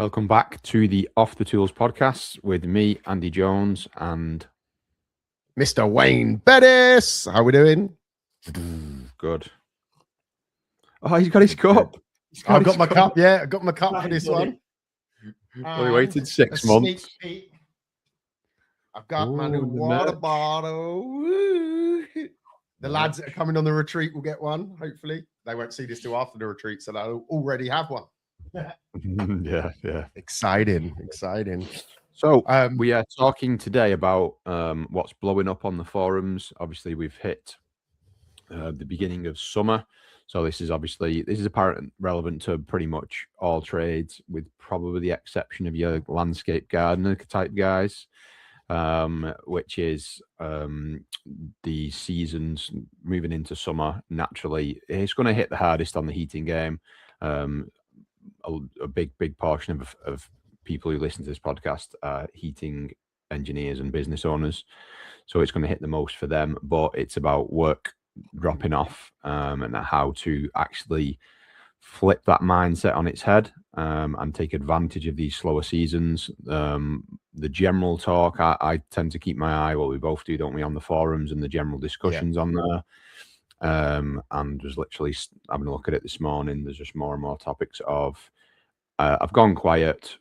Welcome back to the Off the Tools podcast with me, Andy Jones, and Mr. Wayne Bettis. How we doing? Good. Oh, he's got his cup. I've got my cup. Yeah, I got my cup for this one. Only waited 6 months. I've got my new water bottle. Woo. The lads that are coming on the retreat will get one. Hopefully, they won't see this till after the retreat, so they'll already have one. Yeah. Exciting. So we are talking today about what's blowing up on the forums. Obviously, we've hit the beginning of summer, so this is apparently relevant to pretty much all trades, with probably the exception of your landscape gardener type guys, which is the seasons moving into summer. Naturally, it's going to hit the hardest on the heating game. A big portion of people who listen to this podcast are heating engineers and business owners, so it's going to hit the most for them. But it's about work dropping off and how to actually flip that mindset on its head and take advantage of these slower seasons. The general talk, I tend to keep my eye, well, we both do, don't we, on the forums and the general discussions on there. And was literally having a look at it this morning. There's just more and more topics of I've gone quiet,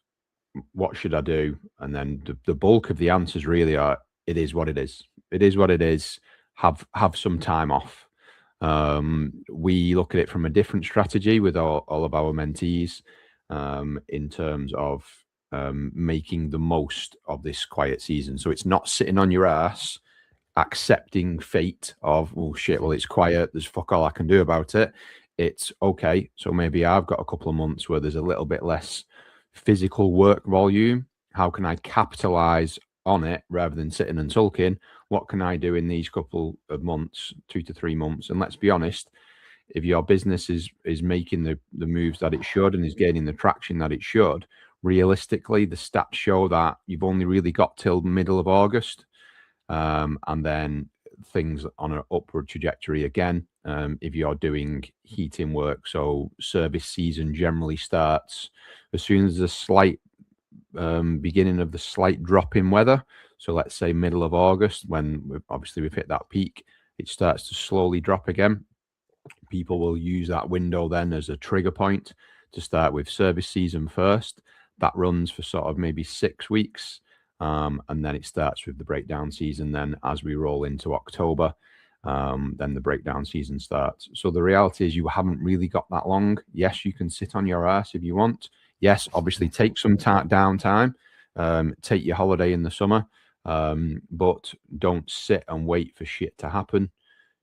what should I do? And then the bulk of the answers really are, it is what it is. It is what it is. Have some time off. We look at it from a different strategy with all of our mentees in terms of making the most of this quiet season. So it's not sitting on your ass accepting fate of, oh shit, well, it's quiet, there's fuck all I can do about it. It's okay, so maybe I've got a couple of months where there's a little bit less physical work volume. How can I capitalize on it rather than sitting and sulking? What can I do in these couple of months, 2 to 3 months? And let's be honest, if your business is making the moves that it should and is gaining the traction that it should, realistically, the stats show that you've only really got till middle of August. And then things on an upward trajectory again if you're doing heating work. So service season generally starts as soon as the slight beginning of the slight drop in weather. So let's say middle of August, when we've hit that peak, it starts to slowly drop again. People will use that window then as a trigger point to start with service season first. That runs for sort of maybe 6 weeks. And then it starts with the breakdown season. Then as we roll into October, then the breakdown season starts. So the reality is you haven't really got that long. Yes, you can sit on your ass if you want. Yes, obviously take some downtime, take your holiday in the summer, but don't sit and wait for shit to happen.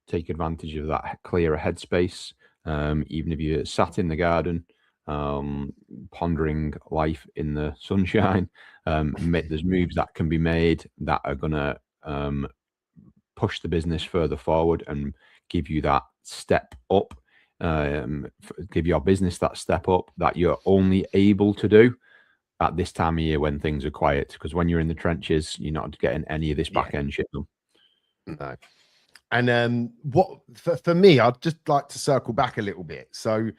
Take advantage of that clearer headspace. Even if you're sat in the garden, pondering life in the sunshine, there's moves that can be made that are gonna push the business further forward and give you that step up, give your business that step up that you're only able to do at this time of year when things are quiet, because when you're in the trenches, you're not getting any of this back end shit done. No. And what for me, I'd just like to circle back a little bit. So,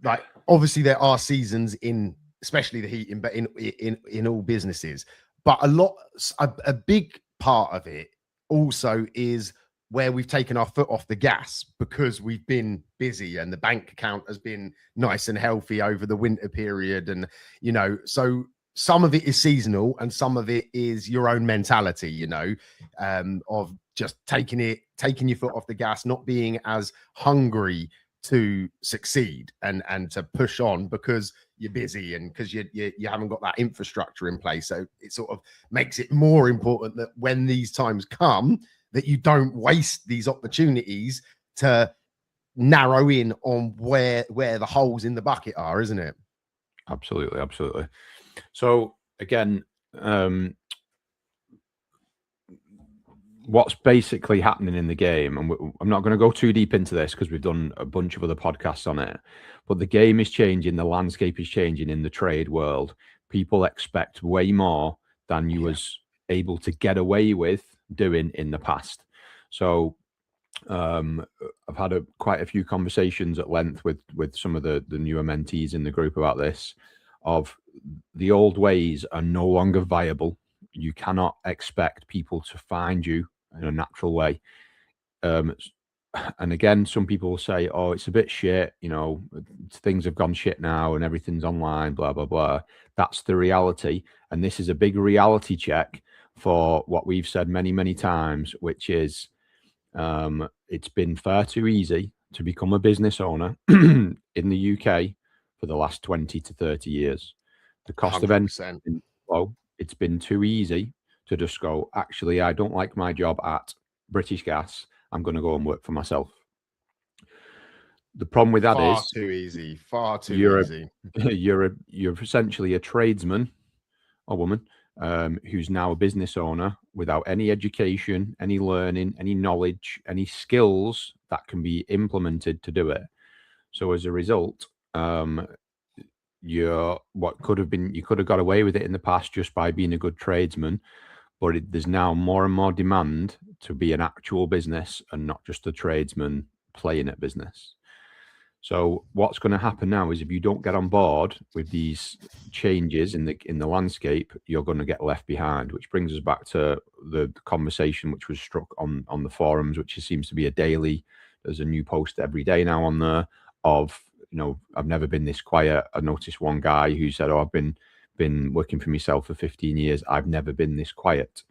like, obviously there are seasons in, especially the heating, but in all businesses. But a big part of it also is where we've taken our foot off the gas because we've been busy and the bank account has been nice and healthy over the winter period. And, so some of it is seasonal and some of it is your own mentality, of just taking your foot off the gas, not being as hungry to succeed and to push on because you're busy and because you haven't got that infrastructure in place. So it sort of makes it more important that when these times come, that you don't waste these opportunities to narrow in on where the holes in the bucket are, isn't it? Absolutely. So again, what's basically happening in the game, and I'm not going to go too deep into this because we've done a bunch of other podcasts on it, but the game is changing, the landscape is changing in the trade world. People expect way more than you was able to get away with doing in the past. So I've had quite a few conversations at length with some of the newer mentees in the group about this, of the old ways are no longer viable. You cannot expect people to find you in a natural way. And again, some people will say, oh, it's a bit shit, you know, things have gone shit now and everything's online, blah, blah, blah. That's the reality. And this is a big reality check for what we've said many, many times, which is it's been far too easy to become a business owner in the UK for the last 20 to 30 years. The cost 100%. Of entry has been low. It's been too easy to just go, actually, I don't like my job at British Gas. I'm going to go and work for myself. The problem with that is far too easy. You're essentially a tradesman or woman who's now a business owner without any education, any learning, any knowledge, any skills that can be implemented to do it. So as a result, you could have got away with it in the past just by being a good tradesman, but there's now more and more demand to be an actual business and not just a tradesman playing at business. So what's going to happen now is if you don't get on board with these changes in the landscape, you're going to get left behind, which brings us back to the conversation which was struck on the forums, which seems to be a daily. There's a new post every day now on there of, you know, I've never been this quiet. I noticed one guy who said, oh, I've been working for myself for 15 years. I've never been this quiet.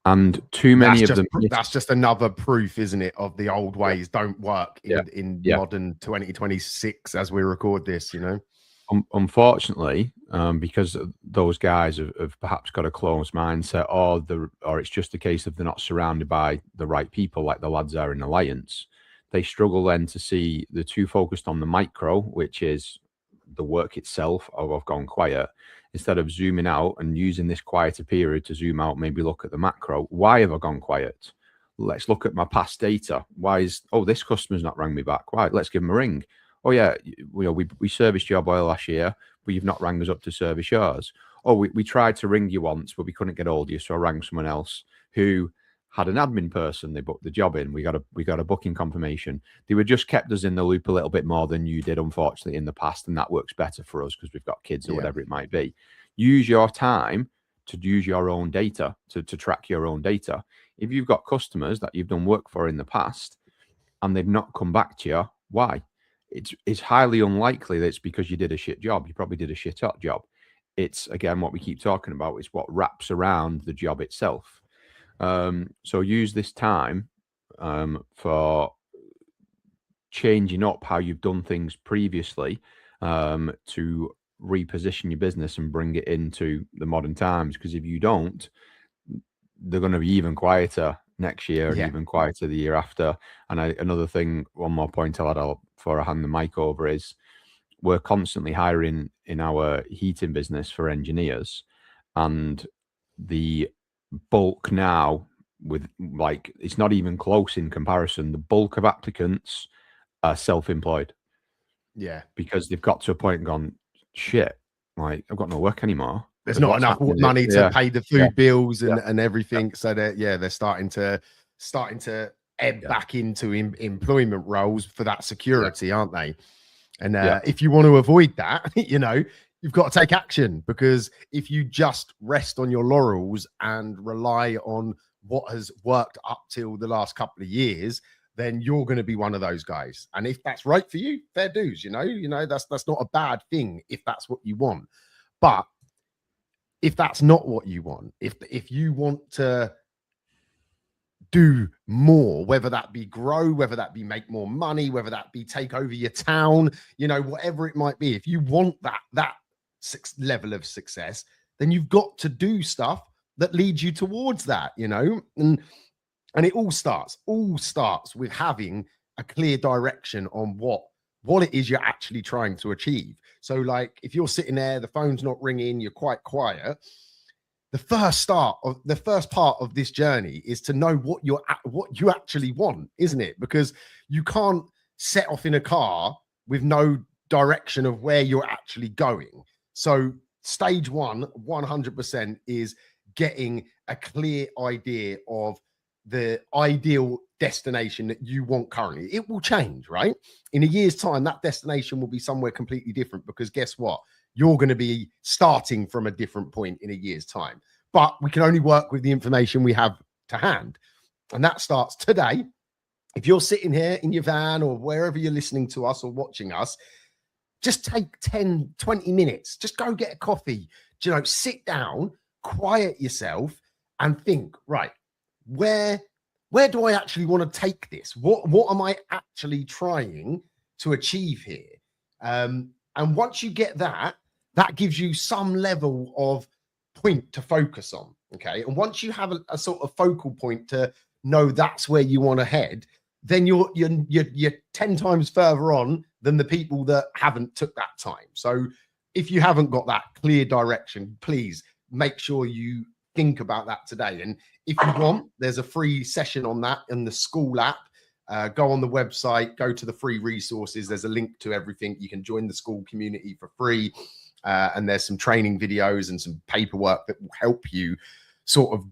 And too many of them. That's just another proof, isn't it, of the old ways don't work in modern 2026 as we record this, you know? Unfortunately, because those guys have perhaps got a closed mindset, or it's just a case of they're not surrounded by the right people like the lads are in Alliance. They struggle then to see they're too focused on the micro, which is the work itself, or I've gone quiet, instead of zooming out and using this quieter period to zoom out, maybe look at the macro. Why have I gone quiet? Let's look at my past data. Why is, this customer's not rang me back? Why? Let's give them a ring. Oh yeah, we serviced your boiler last year, but you've not rang us up to service yours. Oh, we tried to ring you once, but we couldn't get hold of you, so I rang someone else who had an admin person. They booked the job in. We got a booking confirmation. They were just kept us in the loop a little bit more than you did, unfortunately, in the past, and that works better for us because we've got kids or whatever it might be. Use your time to use your own data, to track your own data. If you've got customers that you've done work for in the past and they've not come back to you, why? It's highly unlikely that it's because you did a shit job. You probably did a shit hot job. It's, again, what we keep talking about. It's what wraps around the job itself. So use this time for changing up how you've done things previously to reposition your business and bring it into the modern times. Because if you don't, they're going to be even quieter next year and even quieter the year after. And another thing, one more point I'll add before I hand the mic over is we're constantly hiring in our heating business for engineers, and the bulk now, with it's not even close in comparison. The bulk of applicants are self-employed. Yeah, because they've got to a point and gone, shit, I've got no work anymore. There's not enough money to pay the food bills and everything. So they're starting to ebb back into employment roles for that security, aren't they? And if you want to avoid that, you've got to take action, because if you just rest on your laurels and rely on what has worked up till the last couple of years, then you're going to be one of those guys. And if that's right for you, fair dues, that's not a bad thing if that's what you want. But if that's not what you want, if you want to do more, whether that be grow, whether that be make more money, whether that be take over your town, whatever it might be, if you want that level of success, then you've got to do stuff that leads you towards that, and it all starts with having a clear direction on what it is you're actually trying to achieve. So if you're sitting there, the phone's not ringing, you're quite quiet, the first part of this journey is to know what you actually want, isn't it? Because you can't set off in a car with no direction of where you're actually going. So stage 100% is getting a clear idea of the ideal destination that you want currently. It will change, right? In a year's time, that destination will be somewhere completely different, because guess what? you're going to be starting from a different point in a year's time. But we can only work with the information we have to hand. And that starts today. If you're sitting here in your van or wherever you're listening to us or watching us, just take 10, 20 minutes. Just go get a coffee, sit down, quiet yourself and think, right, where do I actually want to take this? What am I actually trying to achieve here? And once you get that gives you some level of point to focus on. Okay. And once you have a sort of focal point to know that's where you want to head, then you're 10 times further on than the people that haven't took that time. So if you haven't got that clear direction, please make sure you think about that today. And if you want, there's a free session on that in the school app. Go on the website, go to the free resources. There's a link to everything. You can join the school community for free. And there's some training videos and some paperwork that will help you sort of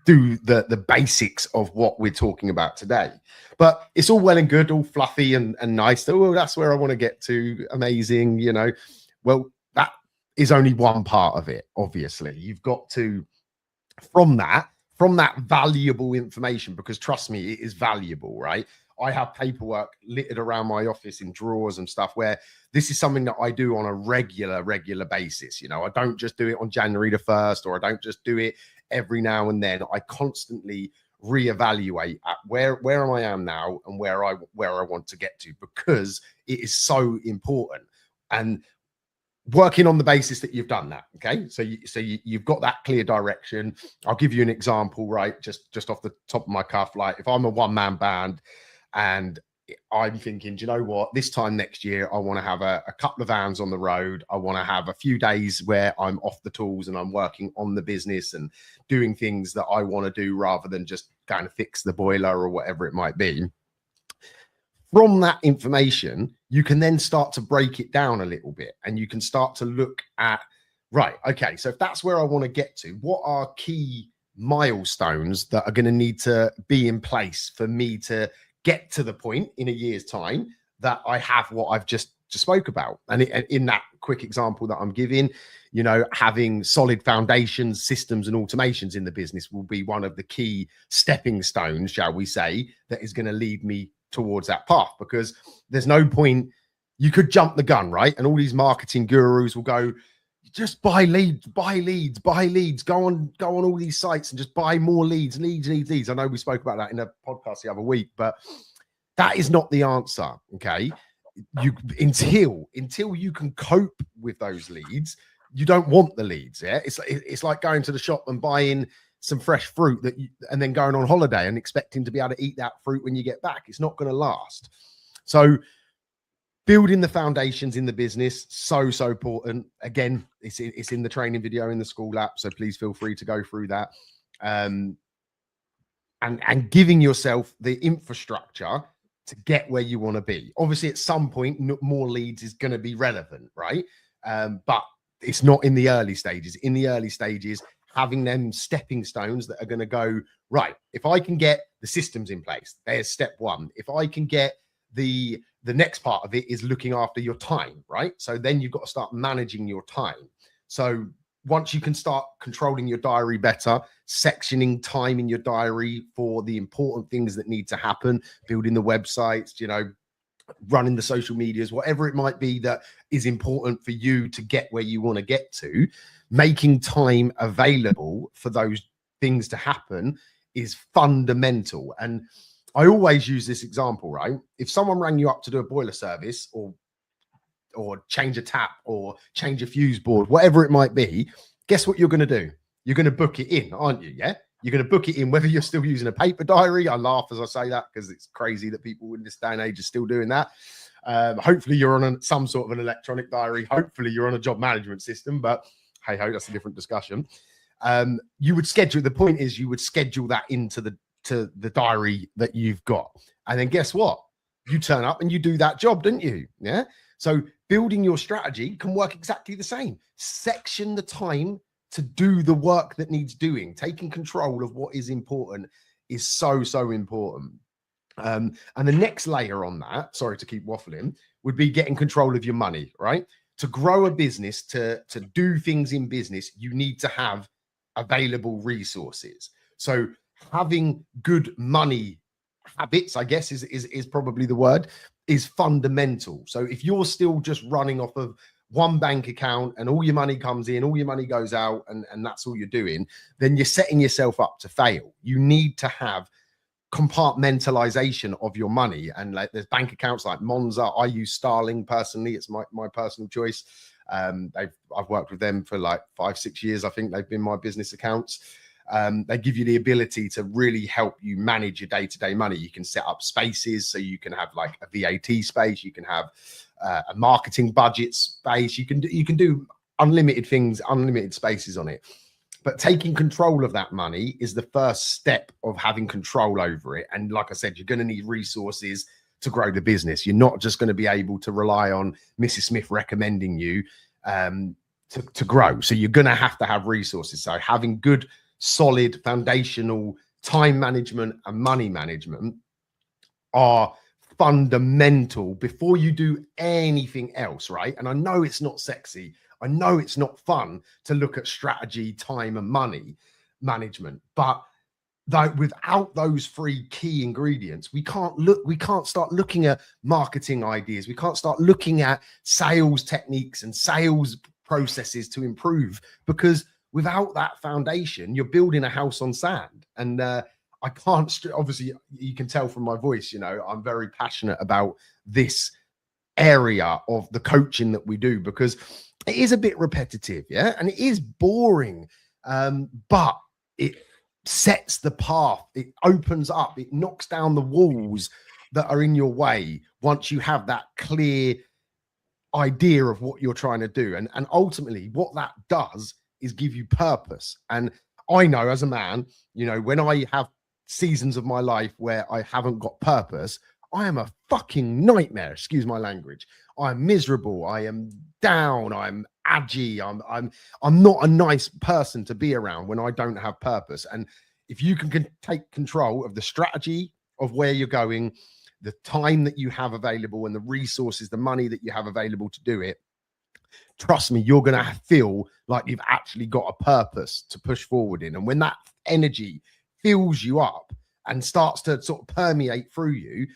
do the basics of what we're talking about today. But it's all well and good, all fluffy and nice. Oh, that's where I want to get to. Amazing, Well, that is only one part of it, obviously. You've got to, from that valuable information, because trust me, it is valuable, right? I have paperwork littered around my office in drawers and stuff where this is something that I do on a regular basis. I don't just do it on January the 1st, or I don't just do it every now and then. I constantly reevaluate at where I am now and where I want to get to, because it is so important. And working on the basis that you've done that. Okay. So you've got that clear direction. I'll give you an example, right? Just off the top of my cuff. Like if I'm a one-man band and I'm thinking, do you know what? This time next year, I want to have a couple of vans on the road. I want to have a few days where I'm off the tools and I'm working on the business and doing things that I want to do rather than just kind of fix the boiler or whatever it might be. From that information, you can then start to break it down a little bit, and you can start to look at, right, okay, so if that's where I want to get to, what are key milestones that are going to need to be in place for me to get to the point in a year's time that I have what I've just spoke about. And in that quick example that I'm giving, having solid foundations, systems and automations in the business will be one of the key stepping stones, shall we say, that is going to lead me towards that path. Because there's no point, you could jump the gun, right? And all these marketing gurus will go, just buy leads, go on all these sites and just buy more leads. I know we spoke about that in a podcast the other week, but that is not the answer. Okay. Until you can cope with those leads, you don't want the leads. Yeah. It's like going to the shop and buying some fresh fruit and then going on holiday and expecting to be able to eat that fruit when you get back. It's not going to last. So building the foundations in the business, so important. Again, it's in the training video in the school app, so please feel free to go through that. And giving yourself the infrastructure to get where you want to be. Obviously, at some point, more leads is going to be relevant, right? But it's not in the early stages. In the early stages, having them stepping stones that are going to go, right, if I can get the systems in place, there's step one. If I can get the next part of it is looking after your time, right? So then you've got to start managing your time. So once you can start controlling your diary better, sectioning time in your diary for the important things that need to happen, building the websites, running the social medias, whatever it might be that is important for you to get where you want to get to, making time available for those things to happen is fundamental. And I always use this example, right? If someone rang you up to do a boiler service or change a tap or change a fuse board, whatever it might be, guess what you're going to do? You're going to book it in, aren't you? Yeah. You're going to book it in, whether you're still using a paper diary. I laugh as I say that because it's crazy that people in this day and age are still doing that. Hopefully you're on some sort of an electronic diary. Hopefully you're on a job management system, but hey ho, that's a different discussion. You would schedule, the point is you would schedule that into the diary that you've got. And then guess what? You turn up and you do that job, didn't you? Yeah. So building your strategy can work exactly the same. Section the time to do the work that needs doing. Taking control of what is important is so important. And the next layer on that, sorry to keep waffling, would be getting control of your money, right? to grow a business, to do things in business, you need to have available resources. So having good money habits, I guess is probably the word, is fundamental. So if you're still just running off of one bank account and all your money comes in, all your money goes out, and that's all you're doing, then you're setting yourself up to fail. You need to have compartmentalization of your money. And like there's bank accounts like Monza. I use Starling personally. It's my personal choice. I've worked with them for like 5-6 years. I think they've been my business accounts. They give you the ability to really help you manage your day-to-day money. You can set up spaces, so you can have like a VAT space. You can have a marketing budget space. You can do unlimited things, unlimited spaces on it. But taking control of that money is the first step of having control over it. And like I said, you're going to need resources to grow the business. You're not just going to be able to rely on Mrs. Smith recommending you to grow. So you're going to have resources. So having good, solid, foundational time management and money management are fundamental before you do anything else, right? And I know it's not sexy. I know it's not fun to look at strategy, time, and money management, but without those 3 key ingredients, we can't start looking at marketing ideas. We can't start looking at sales techniques and sales processes to improve, because without that foundation, you're building a house on sand. And I can't, obviously you can tell from my voice, you know, I'm very passionate about this area of the coaching that we do, because it is a bit repetitive, yeah, and it is boring, but it sets the path, it opens up, it knocks down the walls that are in your way once you have that clear idea of what you're trying to do. And ultimately what that does is give you purpose. And I know as a man, you know, when I have seasons of my life where I haven't got purpose, I am a fucking nightmare. Excuse my language. I'm miserable. I am down. I'm aggy. I'm not a nice person to be around when I don't have purpose. And if you can take control of the strategy of where you're going, the time that you have available, and the resources, the money that you have available to do it, trust me, you're going to feel like you've actually got a purpose to push forward in. And when that energy fills you up and starts to sort of permeate through you,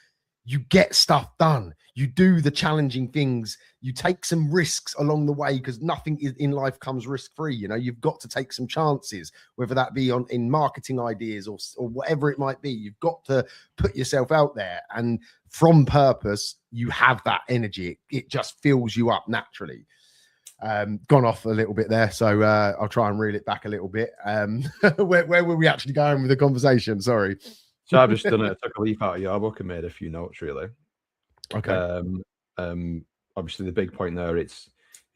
you get stuff done. You do the challenging things. You take some risks along the way, because nothing in life comes risk-free. You know, you've got to take some chances, whether that be in marketing ideas or whatever it might be. You've got to put yourself out there. And from purpose, you have that energy. It just fills you up naturally. Gone off a little bit there, so I'll try and reel it back a little bit. Where were we actually going with the conversation? Sorry. So I've just took a leaf out of your book and made a few notes, really. Okay. Obviously the big point there, you're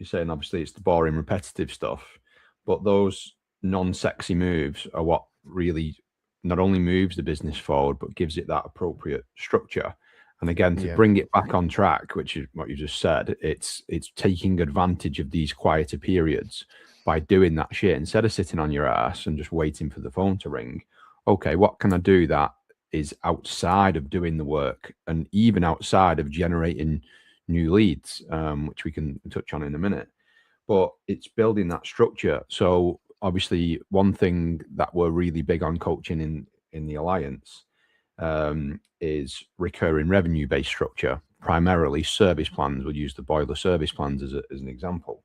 saying obviously it's the boring, repetitive stuff, but those non-sexy moves are what really not only moves the business forward, but gives it that appropriate structure. And again, to bring it back on track, which is what you just said, it's taking advantage of these quieter periods by doing that shit instead of sitting on your ass and just waiting for the phone to ring. Okay, what can I do that is outside of doing the work, and even outside of generating new leads, which we can touch on in a minute. But it's building that structure. So obviously one thing that we're really big on coaching in the Alliance is recurring revenue based structure, primarily service plans. We'll use the boiler service plans as an example.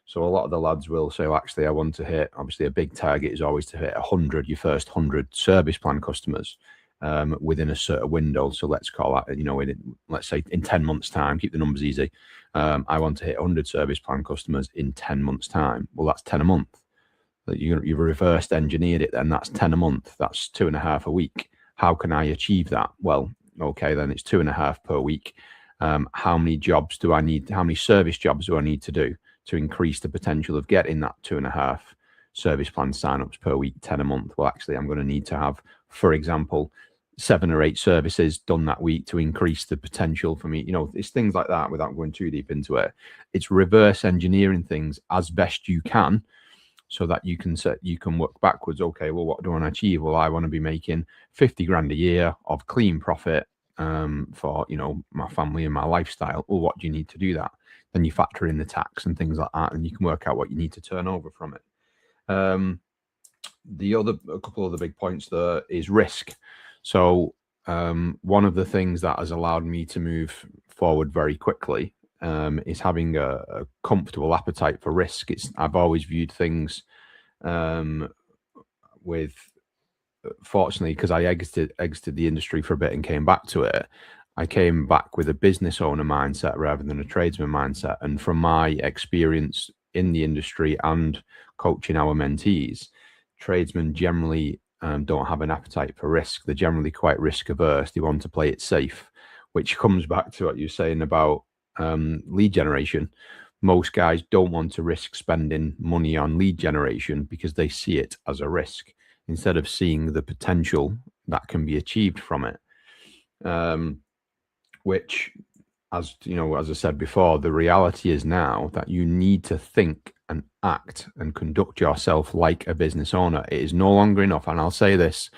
So a lot of the lads will say, well, actually, I want to hit, obviously a big target is always to hit 100, your first 100 service plan customers within a certain window. So let's call that, you know, let's say in 10 months time, keep the numbers easy. I want to hit 100 service plan customers in 10 months time. Well, that's 10 a month. You've reversed engineered it, then that's 10 a month. That's 2.5 a week. How can I achieve that? Well, okay, then it's 2.5 per week. How many jobs do I need? How many service jobs do I need to do to increase the potential of getting that 2.5 service plan signups per week, 10 a month? Well, actually, I'm going to need to have, for example, 7 or 8 services done that week to increase the potential for me. You know, it's things like that without going too deep into it. It's reverse engineering things as best you can, so that you can work backwards. Okay, well, what do I want to achieve? Well, I want to be making 50 grand a year of clean profit for, you know, my family and my lifestyle. Well, what do you need to do that? then you factor in the tax and things like that, and you can work out what you need to turn over from it. A couple of the big points there is risk. So one of the things that has allowed me to move forward very quickly is having a comfortable appetite for risk. I've always viewed things with, fortunately, because I exited the industry for a bit and came back to it, I came back with a business owner mindset rather than a tradesman mindset. And from my experience in the industry and coaching our mentees, tradesmen generally don't have an appetite for risk. They're generally quite risk averse. They want to play it safe, which comes back to what you're saying about lead generation. Most guys don't want to risk spending money on lead generation because they see it as a risk instead of seeing the potential that can be achieved from it. Which, as you know, as I said before, the reality is now that you need to think and act and conduct yourself like a business owner. It is no longer enough, and I'll say this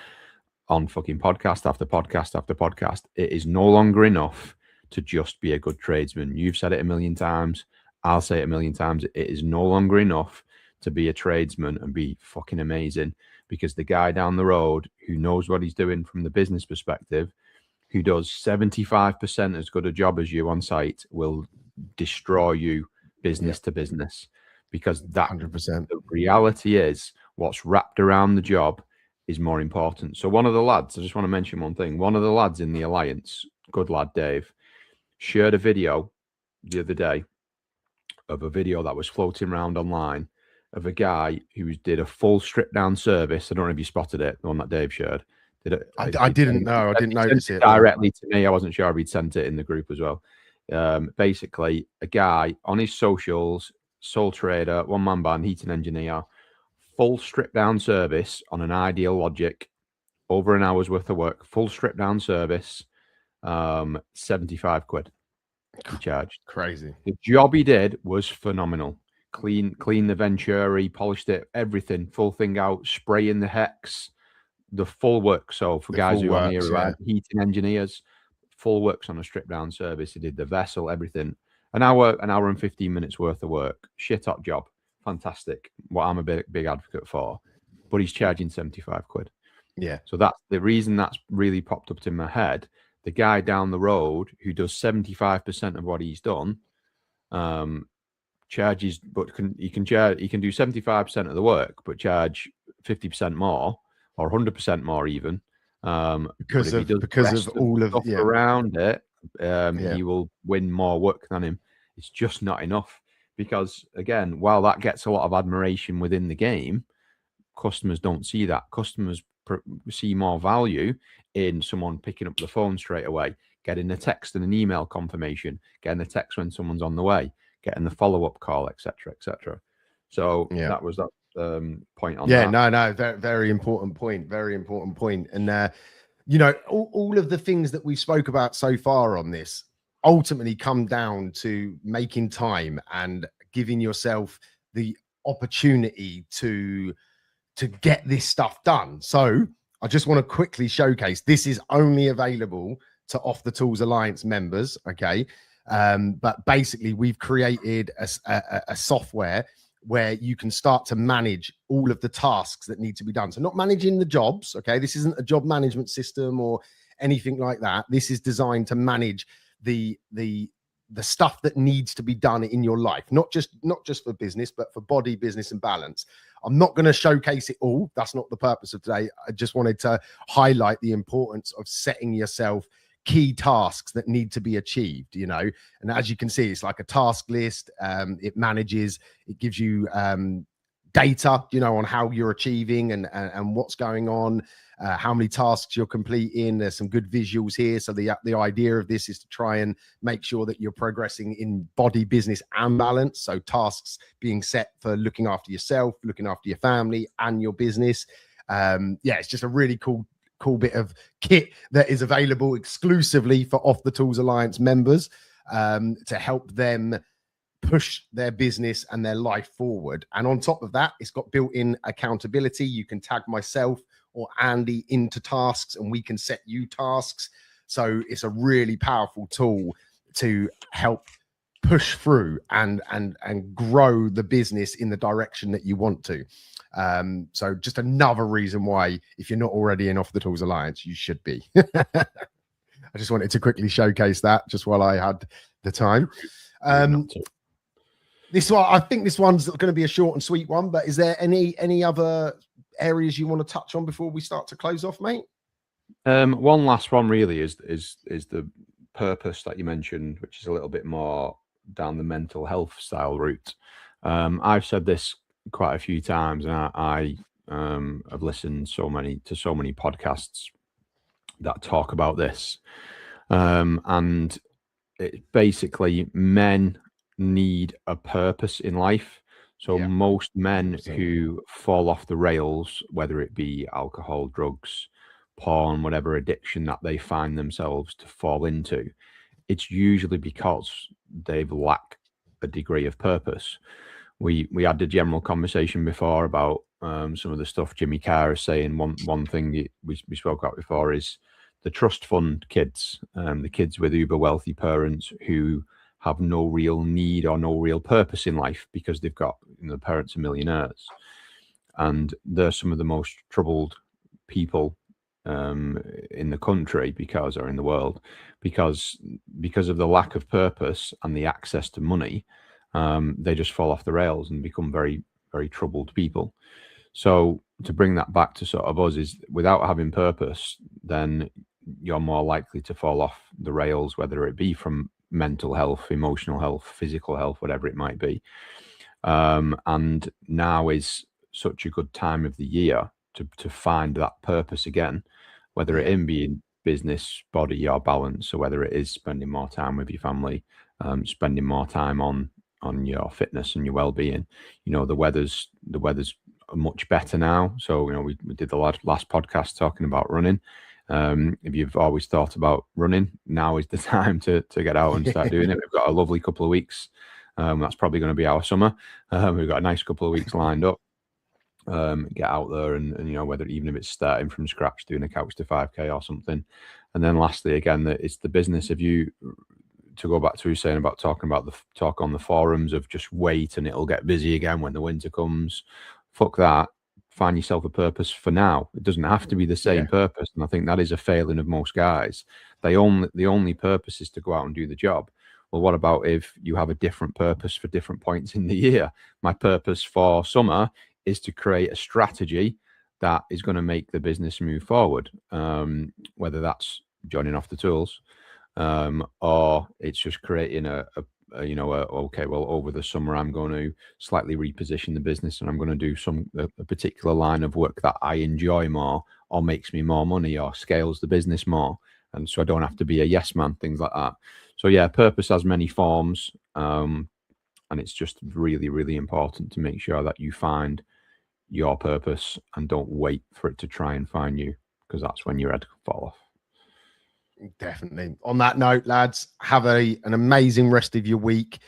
on fucking podcast after podcast after podcast, it is no longer enough to just be a good tradesman. You've said it a million times. I'll say it a million times. It is no longer enough to be a tradesman and be fucking amazing, because the guy down the road who knows what he's doing from the business perspective, who does 75% as good a job as you on site, will destroy you business to business, because that 100%. The reality is what's wrapped around the job is more important. So one of the lads, I just want to mention one thing. One of the lads in the Alliance, good lad, Dave, shared a video the other day of a video that was floating around online of a guy who did a full strip down service. I don't know if you spotted it, the one that Dave shared. I didn't know. I didn't notice it directly to me. I wasn't sure if he'd sent it in the group as well. Basically, a guy on his socials, sole trader, one-man band, heating engineer, full strip down service on an Ideal Logic, over an hour's worth of work, full strip down service, 75 quid he charged. Crazy. The job he did was phenomenal. Clean the Venturi, polished it, everything, full thing out, spraying the hex, the full work. So for guys who are here, heating engineers, full works on a strip down service. He did the vessel, everything. An hour and 15 minutes worth of work. Shit hot job. Fantastic. What I'm a big advocate for. But he's charging 75 quid. Yeah. So that's the reason that's really popped up in my head. The guy down the road who does 75% of what he's done, charges, but he can do 75% of the work, but charge 50% more or 100% more even. Because of all of around it, he will win more work than him. It's just not enough, because again, while that gets a lot of admiration within the game, customers don't see that. Customers see more value in someone picking up the phone straight away, getting a text and an email confirmation, getting a text when someone's on the way, getting the follow-up call, etc., etc. So that was that point on that. No, very important point. Very important point. And you know, all of the things that we spoke about so far on this ultimately come down to making time and giving yourself the opportunity to get this stuff done. So I just want to quickly showcase, this is only available to Off the Tools Alliance members, okay? But basically we've created a software where you can start to manage all of the tasks that need to be done. So not managing the jobs, okay? This isn't a job management system or anything like that. This is designed to manage the stuff that needs to be done in your life, not just for business, but for body, business, and balance. I'm not going to showcase it all. That's not the purpose of today. I just wanted to highlight the importance of setting yourself key tasks that need to be achieved, you know. And as you can see, it's like a task list. It gives you data, you know, on how you're achieving and what's going on, how many tasks you're completing. There's some good visuals here. So the idea of this is to try and make sure that you're progressing in body, business, and balance. So tasks being set for looking after yourself, looking after your family and your business. It's just a really cool bit of kit that is available exclusively for Off the Tools Alliance members to help them push their business and their life forward. And on top of that, it's got built-in accountability. You can tag myself or Andy into tasks and we can set you tasks. So it's a really powerful tool to help push through and grow the business in the direction that you want to. So just another reason why, if you're not already in Off the Tools Alliance, you should be. I just wanted to quickly showcase that just while I had the time. This one, I think this one's going to be a short and sweet one, but is there any other areas you want to touch on before we start to close off, mate? One last one really is the purpose that you mentioned, which is a little bit more down the mental health style route. I've said this quite a few times, and I have listened to so many podcasts that talk about this, and it basically, men need a purpose in life. So most men 100%. Who fall off the rails, whether it be alcohol, drugs, porn, whatever addiction that they find themselves to fall into, it's usually because they've lacked a degree of purpose. We had the general conversation before about some of the stuff Jimmy Carr is saying. One thing we spoke about before is the trust fund kids, the kids with uber wealthy parents who have no real need or no real purpose in life because they've got, the parents are millionaires, and they're some of the most troubled people in the country or in the world because of the lack of purpose and the access to money. They just fall off the rails and become very, very troubled people. So to bring that back to sort of us is, without having purpose, then you're more likely to fall off the rails, whether it be from mental health, emotional health, physical health, whatever it might be. And now is such a good time of the year to find that purpose again, whether it in being business, body, or balance, or whether it is spending more time with your family, spending more time on your fitness and your well-being. The weather's much better now. So, we did the last podcast talking about running. If you've always thought about running, now is the time to get out and start doing it. We've got a lovely couple of weeks. That's probably going to be our summer. We've got a nice couple of weeks lined up. Get out there and whether even if it's starting from scratch, doing a couch to 5K or something. And then lastly, again, it's the business of you, to go back to saying about talking about the talk on the forums of just wait and it'll get busy again when the winter comes. Fuck that. Find yourself a purpose for now. It doesn't have to be the same purpose. And I think that is a failing of most guys. The only purpose is to go out and do the job. Well, what about if you have a different purpose for different points in the year? My purpose for summer is to create a strategy that is going to make the business move forward, whether that's joining Off the Tools, or it's just creating okay, well, over the summer I'm going to slightly reposition the business and I'm going to do a particular line of work that I enjoy more, or makes me more money, or scales the business more, and so I don't have to be a yes man, things like that. So purpose has many forms, and it's just really, really important to make sure that you find your purpose and don't wait for it to try and find you, because that's when your head can fall off. Definitely. On that note, lads, have an amazing rest of your week,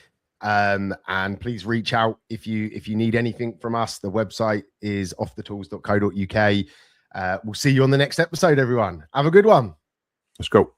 and please reach out if you need anything from us. The website is offthetools.co.uk. We'll see you on the next episode, everyone. Have a good one. Let's go.